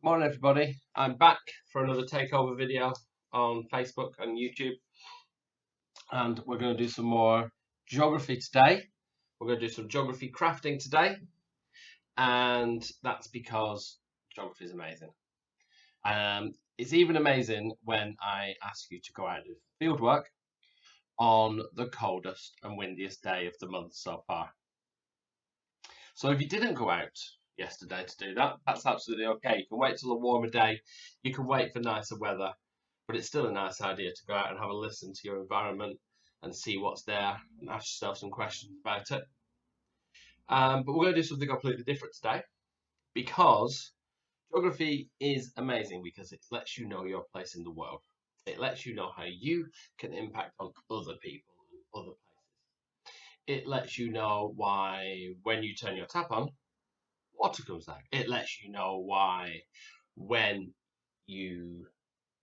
Morning everybody, I'm back for another takeover video on Facebook and YouTube, and we're going to do some more geography today. We're going to do some geography crafting today, and that's because geography is amazing. It's even amazing when I ask you to go out and do field work on the coldest and windiest day of the month so far. So if you didn't go out yesterday to do that, that's absolutely okay. You can wait till a warmer day, you can wait for nicer weather, but it's still a nice idea to go out and have a listen to your environment and see what's there and ask yourself some questions about it. But we're going to do something completely different today because geography is amazing because it lets you know your place in the world. It lets you know how you can impact on other people and other places. It lets you know why when you turn your tap on, water comes out. It lets you know why when you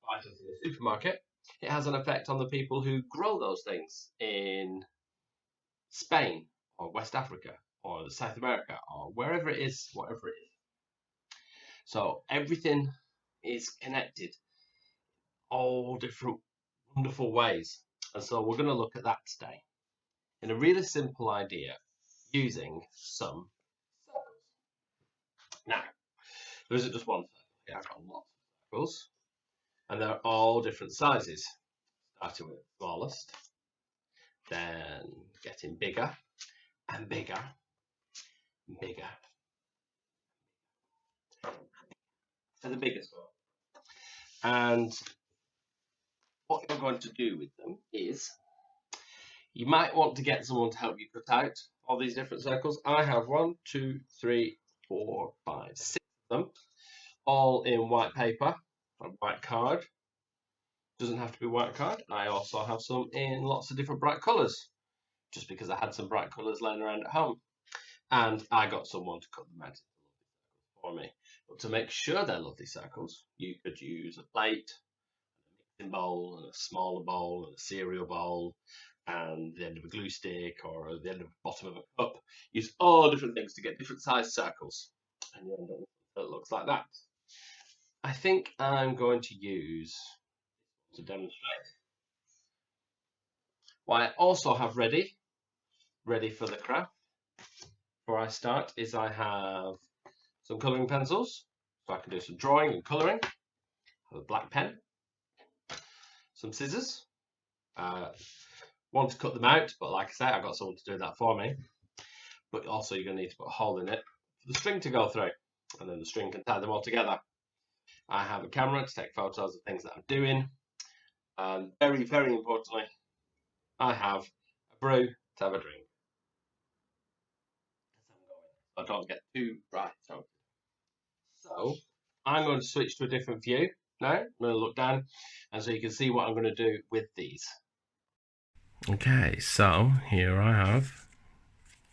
buy something in the supermarket, it has an effect on the people who grow those things in Spain or West Africa or South America or wherever it is, whatever it is. So everything is connected, all different wonderful ways. And so we're going to look at that today in a really simple idea using some circles. Now, there isn't just one circle here, I've got lots of circles, and they're all different sizes, starting with the smallest, then getting bigger and bigger and bigger to the biggest one. And what you're going to do with them is you might want to get someone to help you cut out all these different circles. I have 1, 2, 3, 4, 5, 6 of them, all in white paper, a white card. Doesn't have to be white card. I also have some in lots of different bright colours, just because I had some bright colours laying around at home. And I got someone to cut them out for me. But to make sure they're lovely circles, you could use a plate, a mixing bowl, and a smaller bowl, and a cereal bowl, and the end of a glue stick, or the end of the bottom of a cup. Use all different things to get different sized circles, and you end up with something that looks like that. I think I'm going to use to demonstrate. What I also have ready for the craft before I start is I have some colouring pencils, so I can do some drawing and colouring. I have a black pen, some scissors, want to cut them out, but like I say, I've got someone to do that for me. But also you're going to need to put a hole in it for the string to go through, and then the string can tie them all together. I have a camera to take photos of things that I'm doing, and very, very importantly, I have a brew to have a drink. I don't get too bright. So I'm going to switch to a different view now. I'm going to look down, and so you can see what I'm going to do with these. Okay, so here I have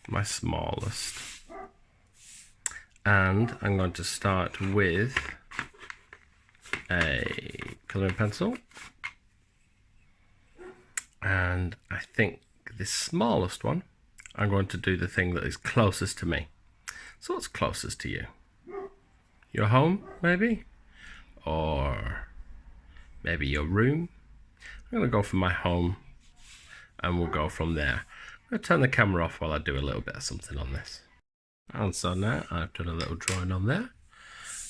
my smallest, and I'm going to start with a colouring pencil, and I think this smallest one I'm going to do the thing that is closest to me. So what's closest to you? Your home, maybe? Or maybe your room? I'm going to go for my home, and we'll go from there. I'm going to turn the camera off while I do a little bit of something on this. And so now I've done a little drawing on there,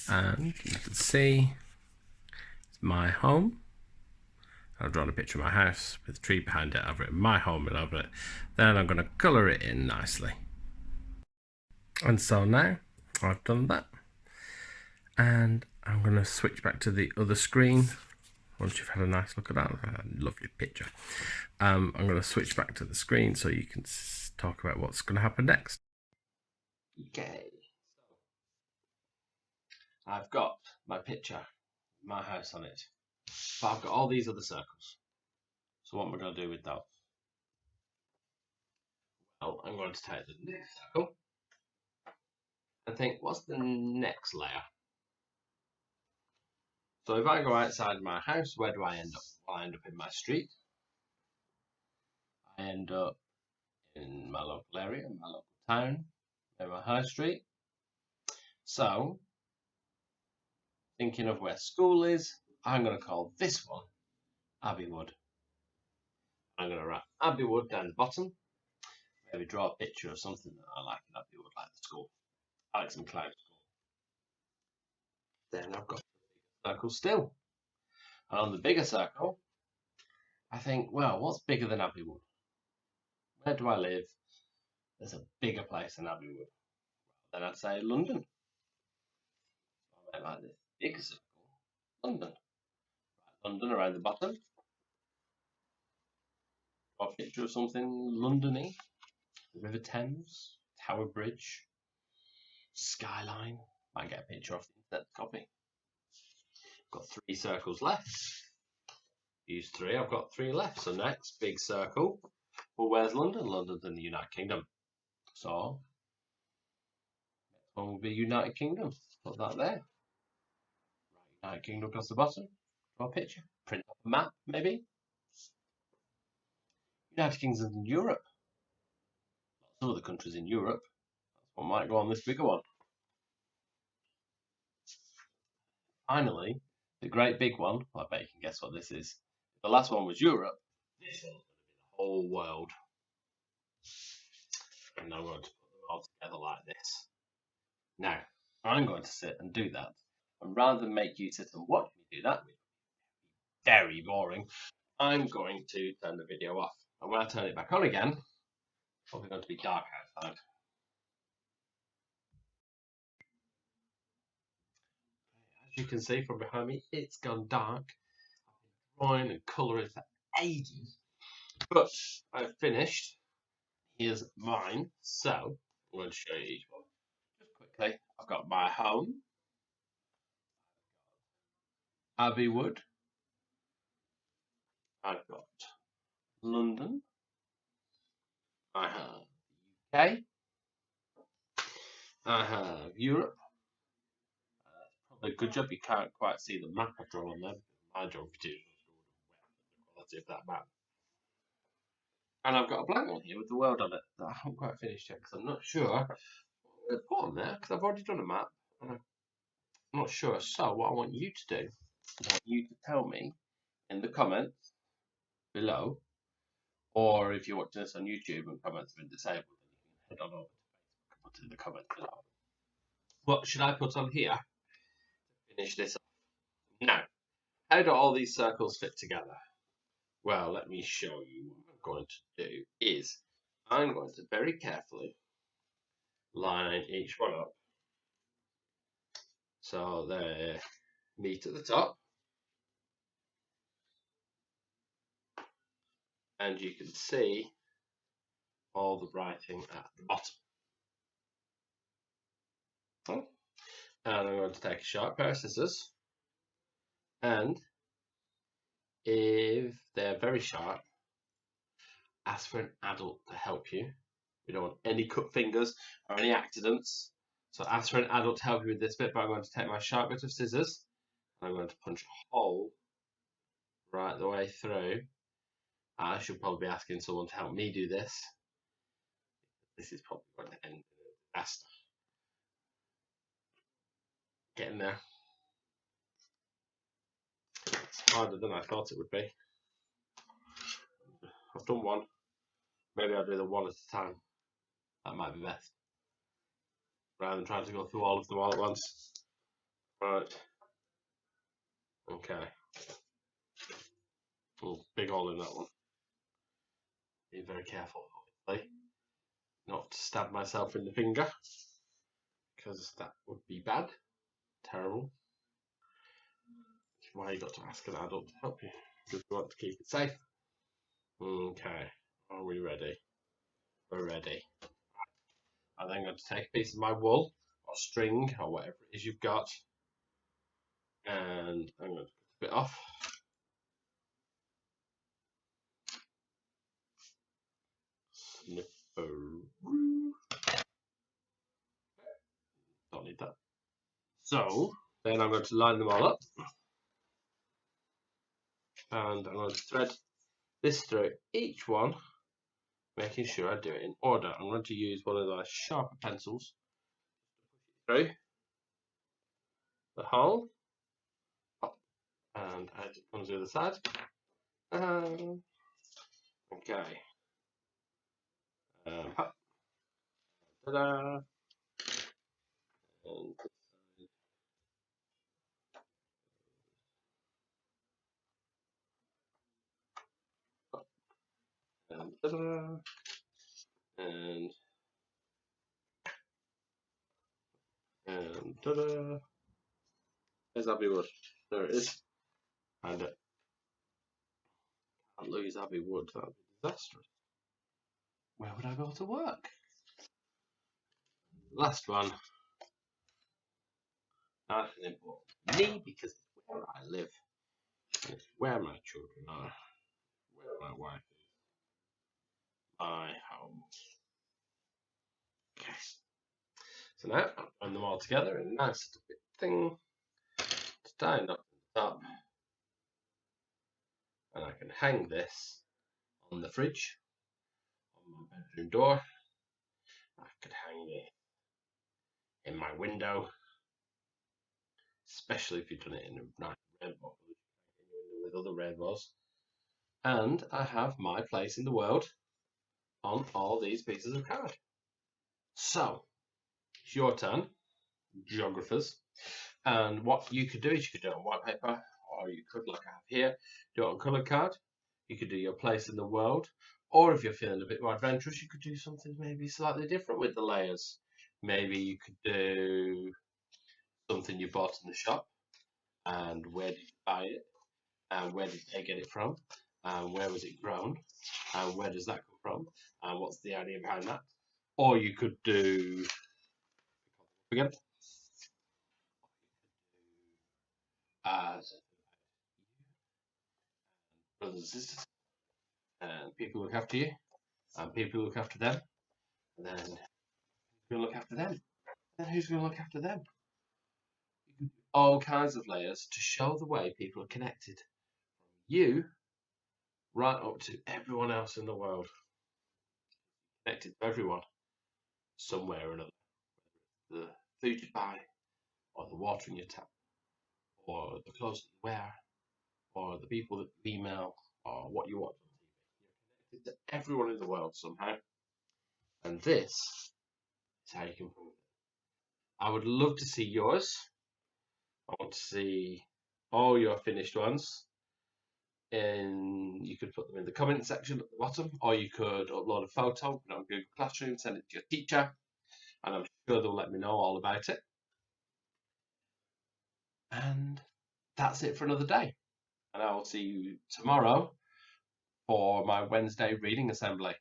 and you can see it's my home. I've drawn a picture of my house with a tree behind it. I've written my home and over it. Then I'm going to colour it in nicely. And so now I've done that, and I'm going to switch back to the other screen. Once you've had a nice look at that, lovely picture. I'm going to switch back to the screen so you can talk about what's going to happen next. Okay, so I've got my picture, my house on it, but I've got all these other circles. So what am I going to do with those? Well, I'm going to take the next circle and think, what's the next layer? So if I go outside my house, where do I end up? Well, I end up in my street. I end up in my local area, my local town, in my high street. So thinking of where school is, I'm going to call this one Abbeywood. I'm going to write Abbeywood down the bottom. Maybe draw a picture of something that I like in Abbeywood, like the school. Alex McLeod School. Then I've got the circle still. And on the bigger circle, I think, well, what's bigger than Abbeywood? Where do I live? There's a bigger place than Abbeywood. Then I'd say London. I like this big circle. London. London around the bottom. Draw a picture of something Londony. River Thames, Tower Bridge, skyline. Might get a picture off the internet copy. Got 3 circles left. Use 3. I've got 3 left. So next, big circle. Well, where's London? London's in the United Kingdom. So next one will be United Kingdom. Put that there. United Kingdom across the bottom. Draw a picture. Print up a map, maybe. United Kingdom's in Europe. Some of the countries in Europe. That's what might go on this bigger one. Finally, the great big one. Well, I bet you can guess what this is. The last one was Europe. This one's going to be the whole world. And I'm going to put them all together like this. Now, I'm going to sit and do that. And rather than make you sit and watch me do that, which is very boring, I'm going to turn the video off. And when I turn it back on again, it's probably going to be dark outside. As you can see from behind me, it's gone dark. I've been drawing and colouring for ages. But I've finished. Here's mine. So I'm going to show you each one. Just quickly, I've got my home, Abbeywood. I've got London. I have UK. I have Europe. Probably a good job you can't quite see the map I've drawn there. My geography is the quality of that map. And I've got a blank one here with the world on it that I haven't quite finished yet because I'm not sure what I'm going to put on there because I've already done a map and I'm not sure. So what I want you to do, I want you to tell me in the comments below, or if you're watching this on YouTube and comments have been disabled, then you can head on over to Facebook and put it in the comments below. What should I put on here to finish this up? Now, how do all these circles fit together? Well, let me show you. What I'm going to do is I'm going to very carefully line each one up so they meet at the top, and you can see all the writing at the bottom. And I'm going to take a sharp pair of scissors, and if they're very sharp, ask for an adult to help you. We don't want any cut fingers or any accidents. So ask for an adult to help you with this bit, but I'm going to take my sharp bit of scissors and I'm going to punch a hole right the way through. I should probably be asking someone to help me do this. This is probably going to end in a disaster. Getting there. It's harder than I thought it would be. I've done one. Maybe I'll do them one at a time. That might be best. Rather than trying to go through all of them all at once. Right. Okay. Oh, big hole in that one. Be very careful, obviously. Not to stab myself in the finger. Because that would be bad. Terrible. That's why you got to ask an adult to help you. Because you want to keep it safe. Okay. Are we ready? We're ready. I'm then going to take a piece of my wool or string or whatever it is you've got, and I'm going to cut a bit off. Snipperoo. Don't need that. So then I'm going to line them all up, and I'm going to thread this through each one, making sure I do it in order. I'm going to use one of those sharper pencils to push it through the hole. And as it comes to the other side. Okay. Hop. Ta-da. And and ta-da. And ta-da. There's Abbey Wood. There it is. And can't lose Abbey Wood. That would be disastrous. Where would I go to work? Last one. Nice and important. Me, because it's where I live. And it's where my children are. Where my wife is. My home. Okay. So now I'll join them all together in a nice little bit thing. Stand up at the top. And I can hang this on the fridge, on my bedroom door. I could hang it in my window, especially if you've done it in a nice rainbow, with other rainbows. And I have my place in the world on all these pieces of card. So, it's your turn, geographers. And what you could do is you could do it on white paper, or you could, like I have here, do it on coloured card. You could do your place in the world. Or if you're feeling a bit more adventurous, you could do something maybe slightly different with the layers. Maybe you could do something you bought in the shop, and where did you buy it, and where did they get it from, and where was it grown, and where does that come from, and what's the idea behind that. Or you could do again, brothers and sisters, and people look after you, and people look after them, and then who's going to look after them, and then who's going to look after them. You could do all kinds of layers to show the way people are connected from you right up to everyone else in the world, connected to everyone somewhere or another. The food you buy, or the water in your tap, or the clothes that you wear, or the people that you email, or what you watch on TV. You're connected to everyone in the world somehow. And this is how you can prove it. I would love to see yours. I want to see all your finished ones. And you could put them in the comment section at the bottom, or you could upload a photo, put it on Google Classroom, send it to your teacher, and I'm sure they'll let me know all about it. And that's it for another day. And I will see you tomorrow for my Wednesday reading assembly,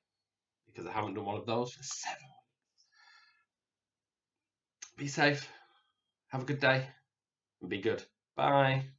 because I haven't done one of those for 7 weeks. Be safe, have a good day, and be good. Bye.